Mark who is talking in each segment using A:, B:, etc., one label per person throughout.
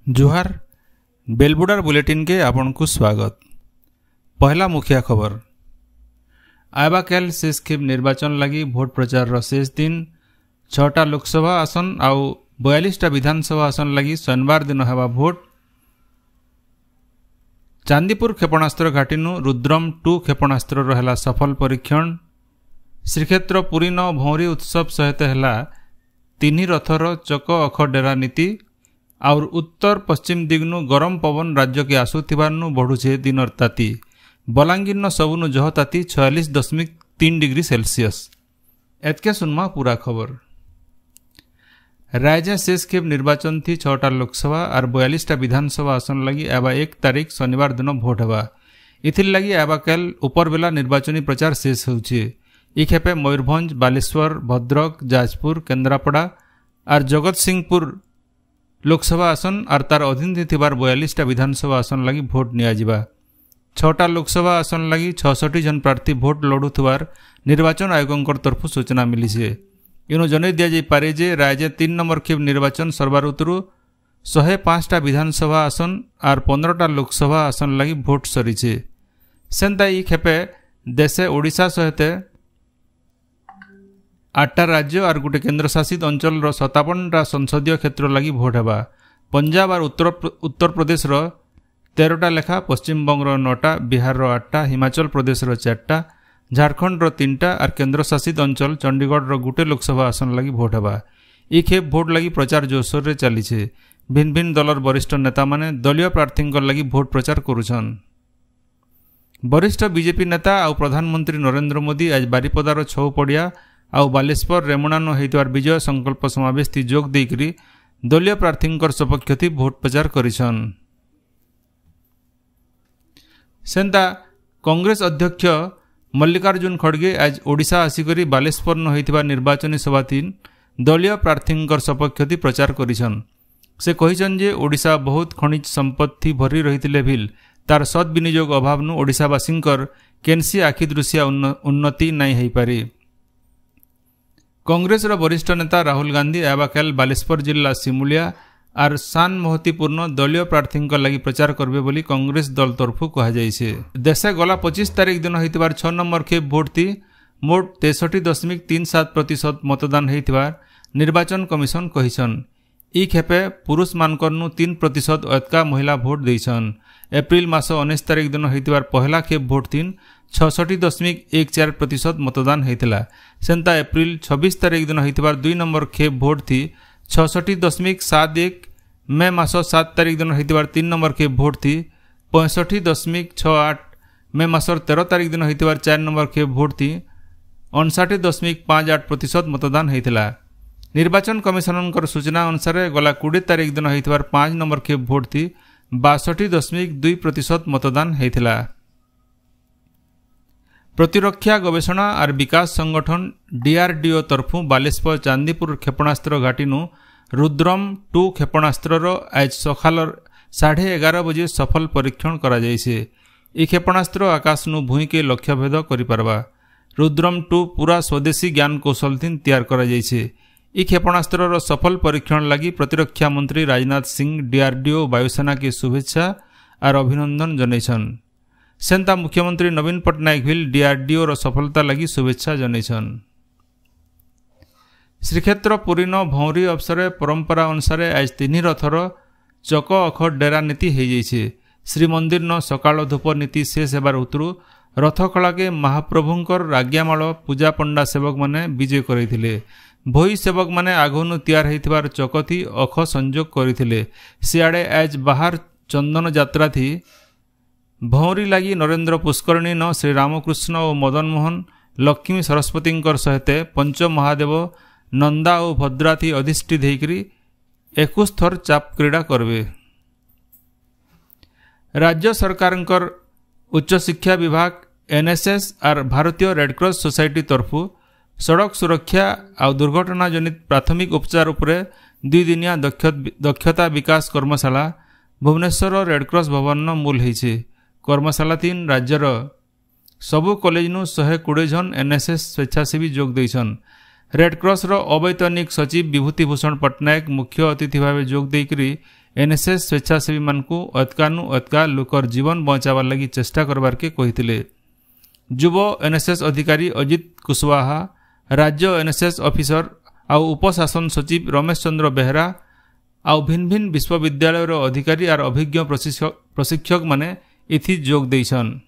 A: जुहार बेलबुडार bulletin के आपन को स्वागत। पहला मुखिया खबर आयबा कैल शेष खेप निर्वाचन लगी भोट प्रचार शेष दिन 6टा लोकसभा आसन आउ 42टा विधानसभा आसन लगी शनिवार दिन हेबा भोट। चांदीपुर क्षेपणास्त्र घाटीनु रुद्रम 2 क्षेपणास्त्र रहला सफल परीक्षण। श्रीक्षेत्र पुरी न भौरी उत्सव सहित है 3 रथर चक अख डेरा नीति और उत्तर पश्चिम दिगनु गरम पवन राज्य के आसुथिबारनु बढ़ुछे दिनर ताती। बलांगीर न सबुनु जह ताती 46.3 डिग्री सेल्सियस। एतके सुनमा पूरा खबर। राज्य शेष खेप निर्वाचन थी 6टा लोकसभा और 42टा विधानसभा आसन लगी एबा 1 तारीख शनिवार दिन भोट हेबा। इथिर लगी एबा कैल ऊपर बेला निर्वाचनी प्रचार शेष होउछे। ई खेपे मयूरभंज, बालेश्वर, भद्रक, जाजपुर, केन्द्रापड़ा और जगत सिंहपुर लोकसभा आसन और तार अधीन थिबार 42टा विधानसभा आसन लगी भोट नियाजिबा। 6टा लोकसभा आसन लगी 66 जन प्रार्थी भोट लड़ुथिबार निर्वाचन आयोगंकर तरफु सूचना मिली है। इनु जनै दिया जाई पारे जे राज्य 3 नंबर खेप निर्वाचन सर्वारुतरु 105टा विधानसभा आसन और 15टा लोकसभा आसन लगी भोट सरीछे। सेंता ई खेपे देशे ओडिशा सहित 8टा राज्य और गोटे केन्द्र शासित अंचल 57टा संसदीय क्षेत्र लगी भोट हेबा। पंजाब और उत्तर प्रदेश 13टा लेखा, पश्चिम बंग 9टा, बिहार 8टा, हिमाचल प्रदेश 4टा, झारखंड 3टा और केन्द्र शासित अंचल चंडीगढ़ गोटे लोकसभा आसन लगी भोट हेबा। ई खेप भोट लगी प्रचार जोरसोर रे चलीछे। भिन्न भिन्न दलर वरिष्ठ नेता माने दलीय प्रार्थी लगी भोट प्रचार करुछन। वरिष्ठ बीजेपी नेता और प्रधानमंत्री नरेंद्र मोदी आज बारिपदार छौ पड़िया आउ बालेश्वर रेमुणान होइतवार विजय संकल्प समावेश थी जोग देकरी दलीय प्रार्थी सपक्ष थी भोट प्रचार करिछन। सेंता कांग्रेस अध्यक्ष मल्लिकार्जुन खड़गे आज ओडिशा आसिकरी बालेश्वर न होइतवा निर्वाचनी सभा थी दलीय प्रार्थी सपक्ष थी प्रचार करिछन। से कहिछन जे ओडिशा बहुत खनिज संपत्ति भरी रहितिले भिल तार सद विनियोग अभावनु ओडिशावासींकर केनसी आखि दृश्या उन्नति नहीं होई पारी। कांग्रेस वरिष्ठ नेता राहुल गांधी आबाकाल बालेश्वर जिला सिमुलिया और सान महत्वपूर्ण दलीय प्रार्थी लगी प्रचार करबे बोली कांग्रेस दल तरफु कहा जाइछे। देशे गला 25 तारीख दिन होइतबार 6 नंबर खेप भोट थी मोट 63.37% मतदान होइतबार निर्वाचन कमिशन कहिछन। ई खेपे पुरुष मानकरनु 3% अतका महिला भोट देइछन। एप्रिल मास 19 तारीख दिन होइतबार पहला खेप भोट थी 66.14% मतदान होइतिला। सेंता एप्रिल 26 तारीख दिन होइतबार 2 नंबर खेप भोट थी 66.71। मे मास 7 तारीख दिन होइतबार 3 नंबर खेप भोट थी 65.68। मे मास 13 तारीख दिन होइतबार 4 नंबर खेप भोट थी 59.58% मतदान होइतिला। निर्वाचन कमिशनर सूचना अनुसार गला 20 तारीख दिन होइतबार 5 नंबर खेप भोट थी 62.2% मतदान होइतिला। प्रतिरक्षा गवेषणा और विकास संगठन DRDO तरफु बालेश्वर चांदीपुर क्षेपणास्त्र घाटीनु रुद्रम 2 क्षेपणास्त्र आज सकाल 11:30 बजे सफल परीक्षण करा जाइछे। ई क्षेपणास्त्र आकाशनु भूई के लक्ष्य भेद करि पारबा। रुद्रम 2 पूरा स्वदेशी ज्ञान कौशल थीन तैयार करा जाइछे। ई क्षेपणास्त्र सफल परीक्षण लगी प्रतिरक्षा मंत्री राजनाथ सिंह DRDO वायुसेना के शुभेच्छा और अभिनंदन जनैछन। सेंता मुख्यमंत्री नवीन पट्टनायक भी DRDO सफलता लगी शुभेच्छा जनैछन। श्रीक्षेत्र पुरी न भौरी अवसर परंपरा अनुसार आज 3 रथर चक अख डेरा नीति हो जाइछे। श्रीमंदिर न सकाल धूप नीति शेष हेबार उतरु रथखला के महाप्रभुंकर आज्ञामाल पूजा पंडा सेवक माने विजय करथिले। भोई सेवक माने आगनु तैयार होइथिबार चकथी अख संजोग करथिले। सियाड़े आज बाहर चंदन यात्रा थी भौरी लगी नरेंद्र पुष्करणी न श्री रामकृष्ण और मदन मोहन लक्ष्मी सरस्वती सहित पंच महादेव नंदा और भद्रा थी अधिष्ठित होकर 21 थर चाप क्रीड़ा करबे। राज्य सरकार उच्च शिक्षा विभाग NSS और भारतीय रेडक्रॉस सोसाइटी तरफु सड़क सुरक्षा और दुर्घटना जनित प्राथमिक उपचार उपरे 2 दिनिया दक्षता विकास कर्मशाला भुवनेश्वर रेडक्रॉस भवन मूल होइछे। कर्मशाला 3 राज्यर सबु कॉलेज नु 120 जन NSS स्वेच्छासेवी जोग देइछन। रेडक्रॉस अवैतनिक सचिव विभूति भूषण पट्टनायक मुख्य अतिथि भाव जोग देकरी एनएसएस स्वेच्छासेवी मानकु अतकानु अतका लोकर जीवन बचावार लगी चेष्टा करबार के कहिथिले। युव एनएसएस अधिकारी अजित कुशवाहा, राज्य एनएसएस ऑफिसर आउ उपशासन सचिव रमेश चंद्र बेहरा आउ भिन्न भिन्न विश्वविद्यालय अधिकारी और अभिज्ञ प्रशिक्षक माने इथि जोग देइछन।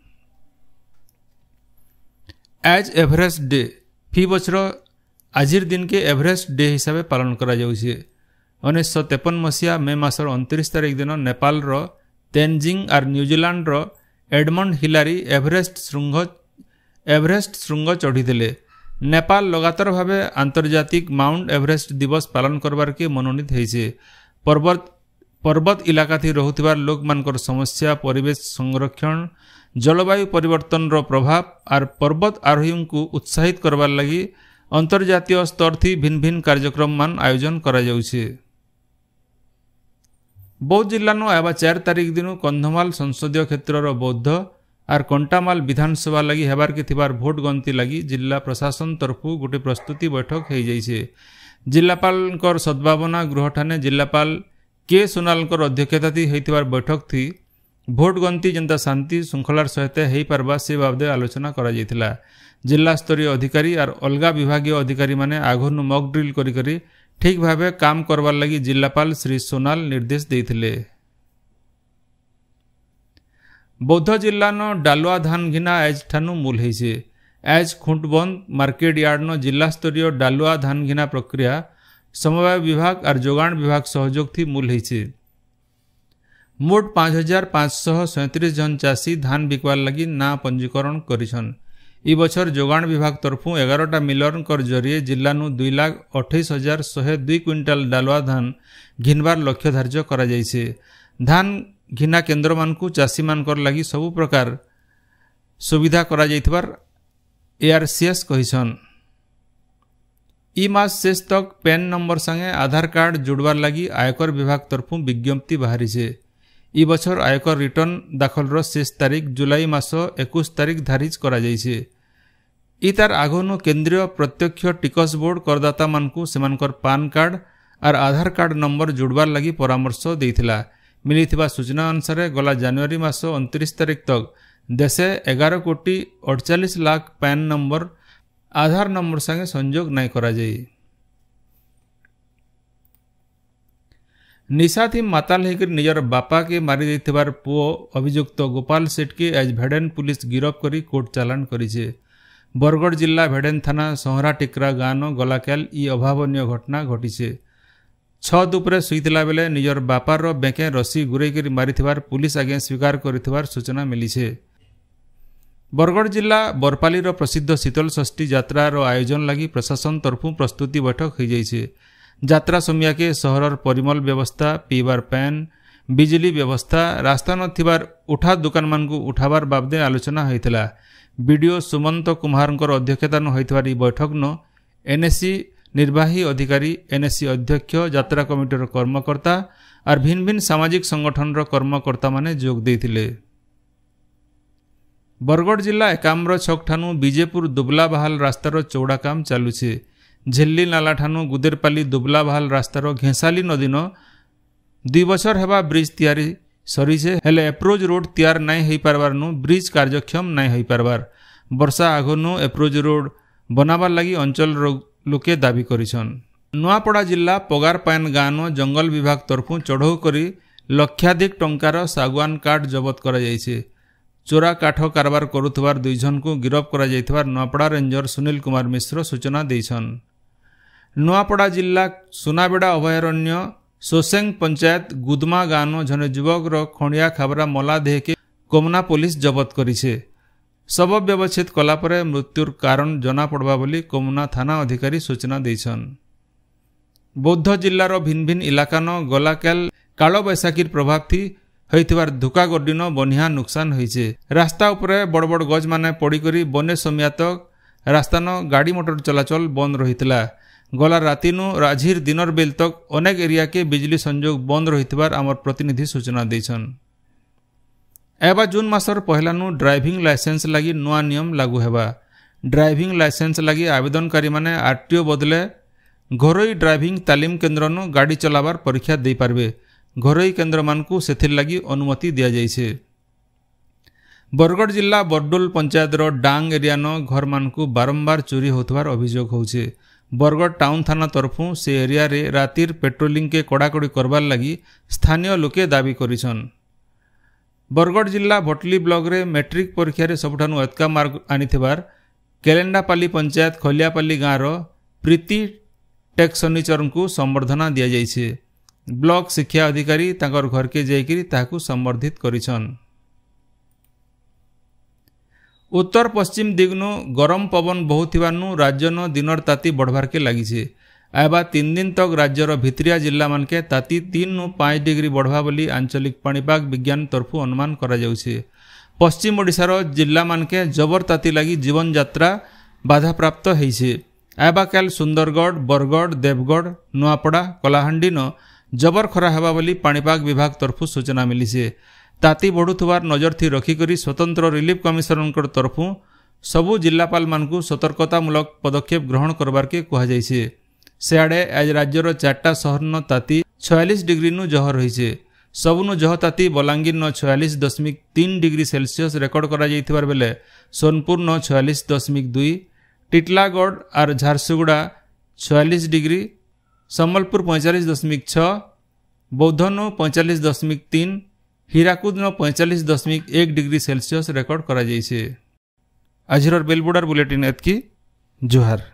A: एज एवरेस्ट डे फी बछर आजिर दिन के एवरेस्ट डे हिसाब से पालन करा जाउछे। 1953 मसीहा मे मासर 29 तारिख दिन नेपाल रो तेनजिंग और न्यूजीलैंड रो एडमंड हिलारी एवरेस्ट श्रृंग चढ़ीथिले। नेपाल लगातार भावे आंतर्जातिक माउंट एवरेस्ट दिवस पालन करबार के मनोनीत होइछे। पर्वत इलाका थी रहुथिबार लोक मानकर समस्या, परिवेश संरक्षण, जलवायु परिवर्तन रो प्रभाव और पर्वत आरोही को उत्साहित करबार लगी अंतर्जातीय स्तर थी भिन्न भिन्न कार्यक्रम मान आयोजन करा जाउछे। बौद्ध जिला नो आबा 4 तारिख दिन कंधमाल संसदीय क्षेत्र रो बौद्ध और कंटामाल विधानसभा लगी हेबार के थिबार भोट गंती लगी जिला प्रशासन तरफु गोटे प्रस्तुति बैठक हो जाइए। जिलापाल सद्भावना गृह ठाने जिलापाल के सोनाल अध्यक्षता थी होइतिबार बैठक थी भोट गंती जनता शांति श्रृंखलार सहित हो पार्बा से बाबदे आलोचना करा जायतिला। जिला स्तरीय अधिकारी और अलगा विभागीय अधिकारी माने आगनु मॉक ड्रिल करी ठीक भावे काम करवार लगी जिलापाल श्री सोनाल निर्देश देइथिले। बौद्ध जिला नो डालुआ धान घिना एज ठानु मूल होइछे। एज खुंटबंद मार्केट यार्ड नो जिला स्तरीय डालुआ धान घिना प्रक्रिया समवाय विभाग और जोगाण विभाग सहयोग थी मूल होइछे। मोट 5537 जन चाषी धान बिकवार लगी ना पंजीकरण करिछन। इ बछर जोगाण विभाग तरफु 11टा मिलर कर जरिए जिला नु 2,28,102 क्विंटाल डालुआ धान घिनबार लक्ष्य धार्य करा जाइछे। धान घिना केन्द्र मानकु चाषी मानकर लगी सबु प्रकार सुविधा करा जाइथिबार एआरसीएस कहिछन। इ मास शेष तक पैन नंबर संगे आधार कार्ड जोड़बार लगी आयकर विभाग तरफु विज्ञप्ति बाहरी छे। इ बछर आयकर रिटर्न दाखल रो शेष तारीख जुलाई मास 21 तारीख धारिज करा जाइछे। इ तार आगनु केंद्रीय प्रत्यक्ष टिकस बोर्ड करदाता मानकु सेमानकर पान कार्ड और आधार कार्ड नंबर जोड़बार लगी परामर्श देइथिला। मिलिथिबा सूचना अनुसार गला जनवरी मास 29 तारीख तक देशे 11,48,00,000 पैन नंबर आधार नंबर संगे संयोग नहीं करा जाई। निशा थी माताल होकर निजर बापा के मारी देथिबार पुओ अभियुक्त गोपाल सेठ के आज भेडेन पुलिस गिरफ करी कोर्ट चालान करिछे। बरगढ़ जिला भेडेन थाना सहरा टिकरा गाँव गलाकेल इ अभावनीय घटना घटिछे। छत उपरे सुईतला बेले निजर बापार बेके रसी गुरई करी मारिथिबार पुलिस आगे स्वीकार करिथिबार सूचना मिलिछे। बरगढ़ जिला बरपाली प्रसिद्ध शीतल षष्ठी यात्रार आयोजन लगी प्रशासन तरफु प्रस्तुति बैठक हो जाइछे। यात्रा समिया के सहरर परिमल व्यवस्था, पीबार पैन, बिजली व्यवस्था, रास्ता नथिबार उठा दुकान मानकु उठाबार बाबदे आलोचना होइतिला। बीडीओ सुमंत कुमारंकर अध्यक्षता होइतिबार बैठक न एनएससी निर्वाही अधिकारी, एनएससी अध्यक्ष, यात्रा कमिटर कर्मकर्ता और भिन्न भिन्न सामाजिक संगठन कर्मकर्ता माने जोग देइथिले। बरगढ़ जिला एकाम्र छक ठानु बीजेपुर दुबला बहाल रास्तार चौड़ा काम चालुछे। झिल्ली नाला ठानु गुदेरपाली दुबला बहाल रास्तार घेसाली नदी न 2 वर्ष हेबा ब्रिज तैयारी सरीछे हेले एप्रोच रोड तैयार नहीं हो पारबार नु ब्रिज कार्यक्षम नहीं हो पारबार। वर्षा आगनु एप्रोच रोड बनाबार लगी अंचल लोके दाबी करिछन। नुआपड़ा जिला पगार पायन गाँव जंगल विभाग तरफु चढ़ऊ करी लक्षाधिक टंकार सागवान काठ जबत करा जाइछे। चोरा काठ कारबार करुथबार 2 जन को गिरफ करा जाइथबार नुआपड़ा रेंजर सुनील कुमार मिश्र सूचना देइछन। नुआपड़ा जिला सुनाबेड़ा अभयारण्य सोसेंग पंचायत गुदमा गाँव जने युवक खणिया खाबरा मला देह के कोमना पुलिस जबत करिछे। शव व्यवच्छेद कलापरे मृत्युर कारण जना पड़वा बोली कोमना थाना अधिकारी सूचना देइछन। बौद्ध जिलार भिन्न भिन्न इलाका न गलाकेल काल बैसाखीर प्रभाव थी होइथिबार धुकागड्डी न बनिया नुकसान होइछे। रास्ता उपरे बड़ बड़ गज माने पड़ी करी बने समियातक रास्ता न गाड़ी मोटर चलाचल बंद रहितला। गला राति नु राझीर दिनर बेल तक अनेक एरिया के बिजली संयोग बंद रहितबार आमर प्रतिनिधि सूचना देइछन। एबा जून मासर पहला नु ड्राइविंग लाइसेंस लगी नुआ नियम लागू हेबा। ड्राइविंग लाइसेंस लगी आवेदनकारी माने आरटीओ बदले घरोई ड्राइविंग तालीम केन्द्र नु गाड़ी चलाबार परीक्षा दे पारबे। घरोई केन्द्र मानकु सेथिर लगी अनुमति दिया जाइछे। बरगढ़ जिला बरडोल पंचायत रो डांग एरिया नो घर मानकु बारंबार चोरी होतवार अभियोग होउछे। बरगढ़ टाउन थाना तरफु से एरिया रे रातिर पेट्रोलिंग के कड़ाकड़ी करबार लगी स्थानीय लोके दाबी करिछन। बरगढ़ जिला भटली ब्लॉक रे मैट्रिक परीक्षा रे सबठानु अधिका मार्क आनिथिबार केलेंडापाली पंचायत खलियापाली गाँव रो प्रीति टेक सनीचर को संबर्धना दिया जाइछे। ब्लॉक शिक्षा अधिकारी तांकर घर के जाइकरी ताहाकु संबर्धित करिछन। उत्तर पश्चिम दिगनु गरम पवन बहुथिबानु राज्यनो दिनर ताती बढ़बार के लागिछे। आबा 3 दिन तक राज्यर भित्रिया जिला मानके ताती 3 नु 5 डिग्री बढ़वा बोली आंचलिक पाणीपाग विज्ञान तरफु अनुमान करा जाउछे। पश्चिम ओडिशार जिला मानके जबर ताती लगी जीवन यात्रा बाधा प्राप्त होइछे। आबाकाल सुंदरगढ़, बरगढ़, देवगढ़, नुआपड़ा, कलाहांडी न जबर खरा हेबा बोली पाणीपाग विभाग तरफु सूचना मिलिछे। ताती बढ़ुथुबार नजर थी रखिकरी स्वतंत्र रिलीफ कमिशनर तरफु सबु जिलापाल मानकु सतर्कतामूलक पदक्षेप ग्रहण करबार के कहा जाइछे। सेआडे आज राज्यर 4टा शहर न ताती 46 डिग्री नु जह रहिछे। सबुनु जह ताती बलांगीर न 46.3 डिग्री सेल्सियस रेकर्ड करा जाइथिबार बेले सोनपुर न 46.2, टिटलागढ़ और झारसुगुड़ा 46 डिग्री, सम्बलपुर 45.6, बौद्ध न 45.3, हीराकुद न 45.1 डिग्री सेल्सियस रेकर्ड करा जाइछे। आजिर बेलबुडार बुलेटिन एतकी। जोहार।